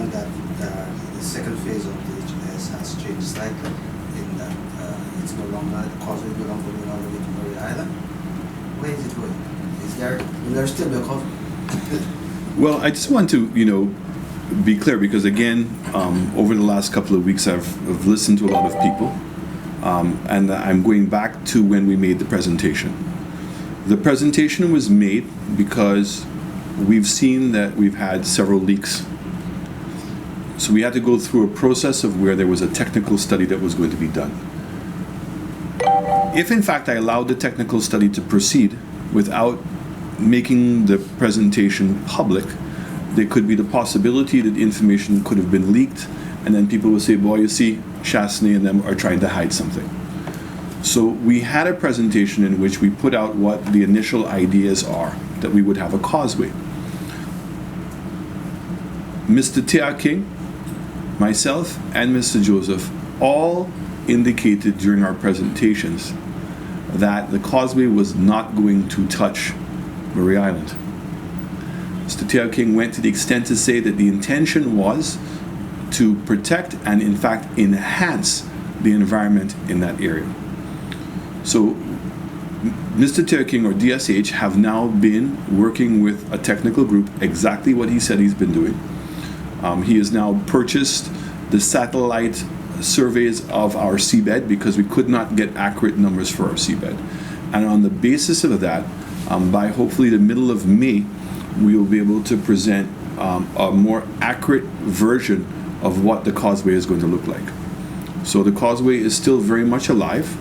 value that the second phase of the HS has changed slightly in that it's no longer, the causeway is no longer going all the way to Murray Island. Where is it going? Will there still be a causeway? Well, I just want to, be clear, because again, over the last couple of weeks, I've listened to a lot of people, and I'm going back to when we made the presentation. The presentation was made because we've seen that we've had several leaks. So we had to go through a process of where there was a technical study that was going to be done. If in fact I allowed the technical study to proceed without making the presentation public, there could be the possibility that the information could have been leaked, and then people would say, boy, you see, Chastanet and them are trying to hide something. So we had a presentation in which we put out what the initial ideas are, that we would have a causeway. Mr. Tia King, myself, and Mr. Joseph all indicated during our presentations that the causeway was not going to touch Murray Island. Mr. Tia King went to the extent to say that the intention was to protect and in fact enhance the environment in that area. So Mr. Tia King, or DSH, have now been working with a technical group, exactly what he said he's been doing. He has now purchased the satellite surveys of our seabed because we could not get accurate numbers for our seabed. And on the basis of that, by hopefully the middle of May, we will be able to present a more accurate version of what the causeway is going to look like. So the causeway is still very much alive.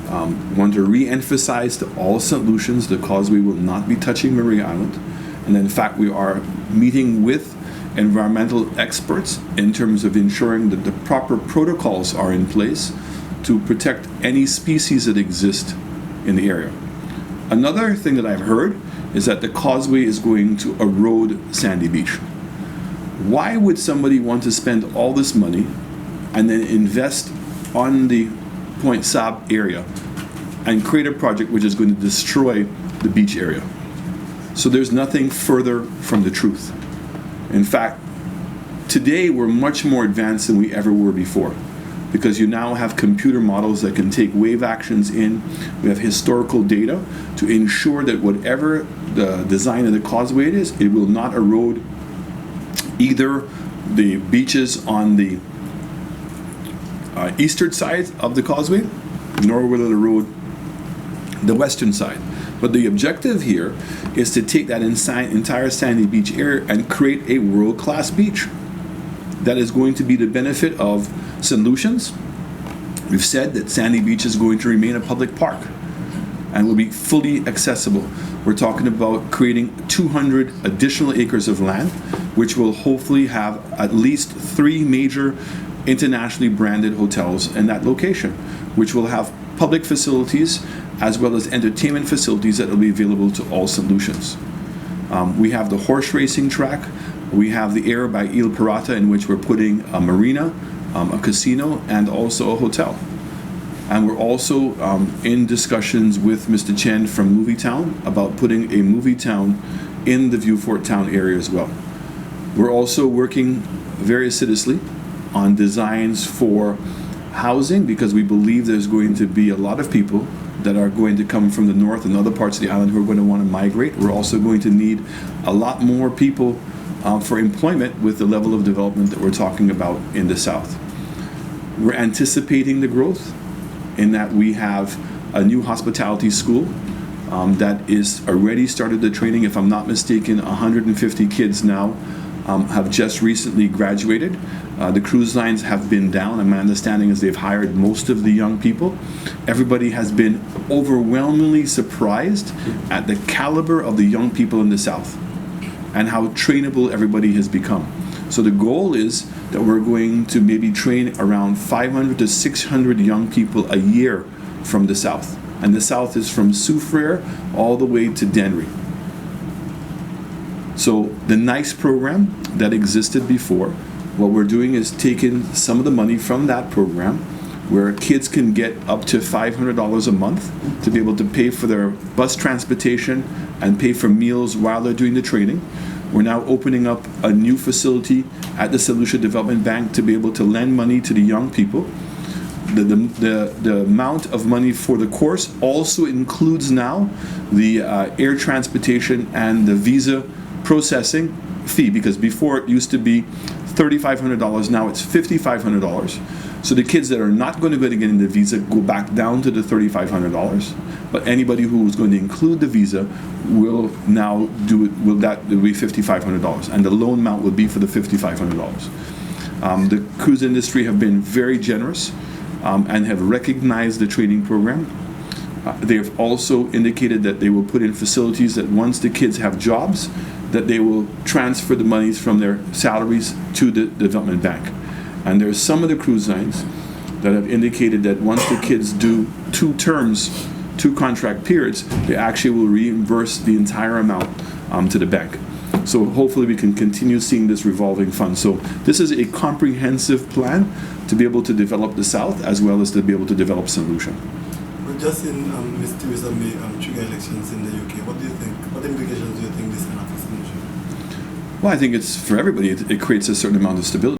We want to re-emphasize to all St. Lucians the causeway will not be touching Murray Island. And in fact, we are meeting with environmental experts in terms of ensuring that the proper protocols are in place to protect any species that exist in the area. Another thing that I've heard is that the causeway is going to erode Sandy Beach. Why would somebody want to spend all this money and then invest on the Point Sab area and create a project which is going to destroy the beach area? So there's nothing further from the truth. In fact, today we're much more advanced than we ever were before, because you now have computer models that can take wave actions in. We have historical data to ensure that whatever the design of the causeway it is, it will not erode either the beaches on the eastern side of the causeway, nor will it erode the western side. But the objective here is to take that entire Sandy Beach area and create a world-class beach that is going to be the benefit of St. Lucians. We've said that Sandy Beach is going to remain a public park and will be fully accessible. We're talking about creating 200 additional acres of land, which will hopefully have at least 3 major internationally branded hotels in that location, which will have public facilities as well as entertainment facilities that will be available to all St. Lucians. We have the horse racing track. We have the area by Il Pirata in which we're putting a marina, a casino, and also a hotel. And we're also in discussions with Mr. Chen from Movie Town about putting a movie town in the Vieux-Fort Town area as well. We're also working very assiduously on designs for housing, because we believe there's going to be a lot of people that are going to come from the north and other parts of the island who are going to want to migrate. We're also going to need a lot more people for employment with the level of development that we're talking about in the south. We're anticipating the growth in that we have a new hospitality school that is already started the training. If I'm not mistaken, 150 kids now have just recently graduated. The cruise lines have been down, and my understanding is they've hired most of the young people. Everybody has been overwhelmingly surprised at the caliber of the young people in the South and how trainable everybody has become. So the goal is that we're going to maybe train around 500 to 600 young people a year from the South. And the South is from Soufriere all the way to Dennery. So the NICE program that existed before, what we're doing is taking some of the money from that program where kids can get up to $500 a month to be able to pay for their bus transportation and pay for meals while they're doing the training. We're now opening up a new facility at the St. Lucia Development Bank to be able to lend money to the young people. The amount of money for the course also includes now the air transportation and the visa processing fee, because before it used to be $3,500, now it's $5,500. So the kids that are not going to go to get in the visa go back down to the $3,500, but anybody who is going to include the visa will now do it. Will be $5,500, and the loan amount will be for the $5,500. The cruise industry have been very generous and have recognized the training program. They have also indicated that they will put in facilities that once the kids have jobs, that they will transfer the monies from their salaries to the development bank. And there's some of the cruise lines that have indicated that once the kids do 2 terms, 2 contract periods, they actually will reimburse the entire amount to the bank. So hopefully we can continue seeing this revolving fund. So this is a comprehensive plan to be able to develop the South as well as to be able to develop St. Lucia. But just in Ms. Theresa May trigger elections in the UK, what do you think? What implications do you think this can have for St. Lucia? Well, I think it's for everybody. It creates a certain amount of stability.